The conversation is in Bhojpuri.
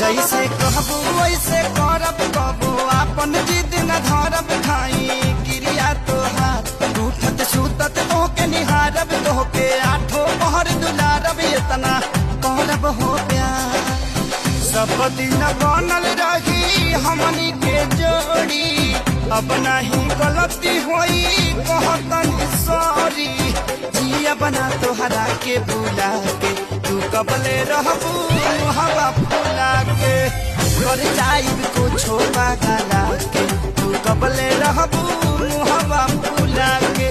जैसे कहबू वैसे करब कबो आपन जिद न धरब खाई क्रिया तोहार उठत सुतत तोहके निहारब तोहके आठो पहर दुलारब इतना करब हो प्यार सब दिन बनल रही हमनी के जोड़ी अब नहीं गलती होई कहतन सॉरी जिया बना तोहरा के बुला के तू कबले रहबू हवा फुला के कर जाइब कुछो पागला के तू कबले रहबू हवा फुला के।